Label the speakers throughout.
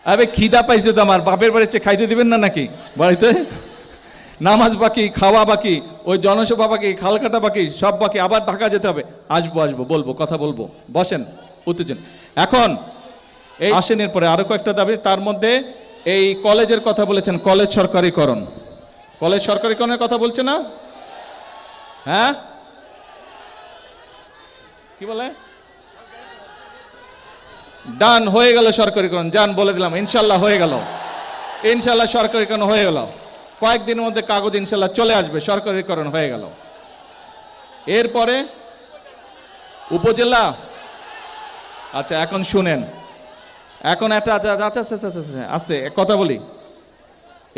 Speaker 1: আরে খিদা পাইছে তো আমার, বাপের বাড়িতে খাইতে দিবেন না নাকি? বাড়িতে নামাজ বাকি, খাওয়া বাকি, ওই জনসভা বাকি, খালকাটা বাকি, সব বাকি, আবার ঢাকা যেতে হবে। আসবো আসবো, বলবো, কথা বলবো, বসেন, উত্তেজন। এখন এই আসেনের পরে আরো কয়েকটা দাবি, তার মধ্যে এই কলেজের কথা বলেছেন, কলেজ সরকারিকরণ। কলেজ সরকারিকরণের কথা বলছে না? হ্যাঁ, কি বলে? ডান, হয়ে গেল সরকারিকরণ, যান বলে দিলাম, ইনশাল্লাহ হয়ে গেল, ইনশাল্লাহ সরকারিকরণ হয়ে গেল। কয়েকদিনের মধ্যে কাগজ ইনশাল্লাহ চলে আসবে, সরকারিকরণ হয়ে গেল। এরপরে উপজেলা। আচ্ছা এখন শুনেন, এখন একটা আস্তে কথা বলি।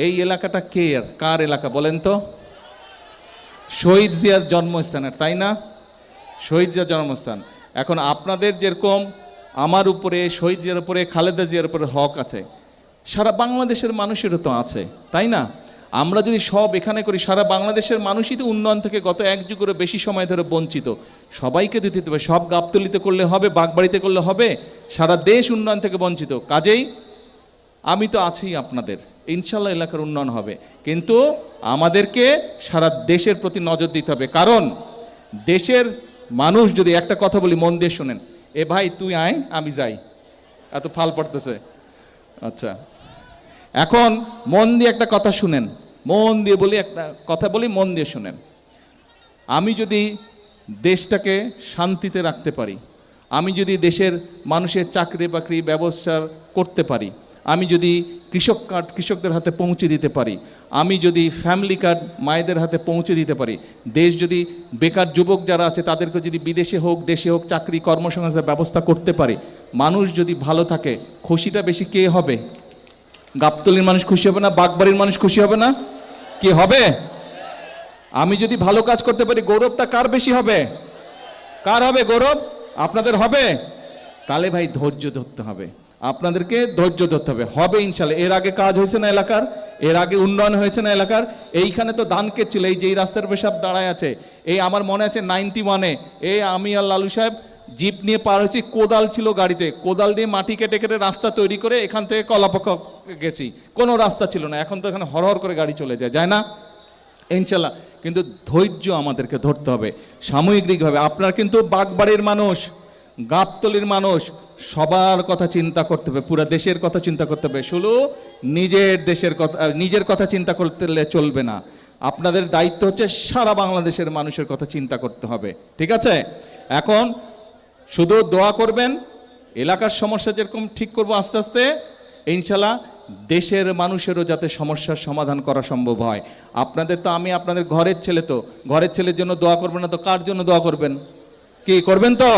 Speaker 1: এই এলাকাটা কে, কার এলাকা বলেন তো? শহীদ জিয়ার জন্মস্থানের, তাই না? শহীদ জিয়ার জন্মস্থান। এখন আপনাদের যেরকম আমার উপরে, শহীদ জিয়ার উপরে, খালেদা জিয়ার উপরে হক আছে, সারা বাংলাদেশের মানুষেরও তো আছে, তাই না? আমরা যদি সব এখানে করি, সারা বাংলাদেশের মানুষই তো উন্নয়ন থেকে গত এক যুগেরও বেশি সময় ধরে বঞ্চিত। সবাইকে দিতে হবে, সব গাবতলিতে করলে হবে, বাগবাড়িতে করলে হবে? সারা দেশ উন্নয়ন থেকে বঞ্চিত। কাজেই আমি তো আছি আপনাদের, ইনশাল্লাহ এলাকার উন্নয়ন হবে, কিন্তু আমাদেরকে সারা দেশের প্রতি নজর দিতে হবে। কারণ দেশের মানুষ যদি, একটা কথা বলি, মন দিয়ে শোনেন। এ ভাই তুই আয়, আমি যাই, এত ফাল পড়তেছে। আচ্ছা, এখন মন দিয়ে একটা কথা শুনেন, মন দিয়ে বলি, একটা কথা বলি, মন দিয়ে শুনেন। আমি যদি দেশটাকে শান্তিতে রাখতে পারি, আমি যদি দেশের মানুষের চাকরি বাকরি ব্যবস্থা করতে পারি, আমি যদি কৃষক কার্ড কৃষকদের হাতে পৌঁছে দিতে পারি, আমি যদি ফ্যামিলি কার্ড মায়েদের হাতে পৌঁছে দিতে পারি, দেশ যদি বেকার যুবক যারা আছে তাদেরকে যদি বিদেশে হোক দেশে হোক চাকরি কর্মসংস্থানের ব্যবস্থা করতে পারি, মানুষ যদি ভালো থাকে, খুশিটা বেশি কে হবে? গাবতলীর মানুষ খুশি হবে না? বাগবাড়ির মানুষ খুশি হবে না? কি হবে? আমি যদি ভালো কাজ করতে পারি, গৌরবটা কার বেশি হবে? কার হবে গৌরব? আপনাদের হবে? তাহলে ভাই ধৈর্য ধরতে হবে, আপনাদেরকে ধৈর্য ধরতে হবে, হবে ইনশাল্লাহ। এর আগে কাজ হয়েছে না এলাকার? এর আগে উন্নয়ন হয়েছে না এলাকার? এইখানে তো ধান ক্ষেত ছিল, এই যে এই রাস্তার উপরে সব দাঁড়ায় আছে, এই আমার মনে আছে 91-এ এই আমি আর লালু সাহেব জিপ নিয়ে পার হয়েছি, কোদাল ছিল গাড়িতে, কোদাল দিয়ে মাটি কেটে কেটে রাস্তা তৈরি করে এখান থেকে কলাপাকা গেছি, কোনো রাস্তা ছিল না। এখন তো এখানে হরহর করে গাড়ি চলে যায়, যায় না? ইনশাল্লাহ। কিন্তু ধৈর্য আমাদেরকে ধরতে হবে সাময়িকভাবে। আপনারা কিন্তু বাগবাড়ির মানুষ, গাবতলীর মানুষ, সবার কথা চিন্তা করতে হবে, পুরো দেশের কথা চিন্তা করতে হবে। শুধু নিজের দেশের কথা, নিজের কথা চিন্তা করতে চলবে না। আপনাদের দায়িত্ব হচ্ছে সারা বাংলাদেশের মানুষের কথা চিন্তা করতে হবে, ঠিক আছে? এখন শুধু দোয়া করবেন, এলাকার সমস্যা যেরকম ঠিক করব আস্তে আস্তে, ইনশাল্লাহ দেশের মানুষেরও যাতে সমস্যার সমাধান করা সম্ভব হয়। আপনাদের তো, আমি আপনাদের ঘরের ছেলে, তো ঘরের ছেলের জন্য দোয়া করবেন না তো কার জন্য দোয়া করবেন? কি করবেন তো?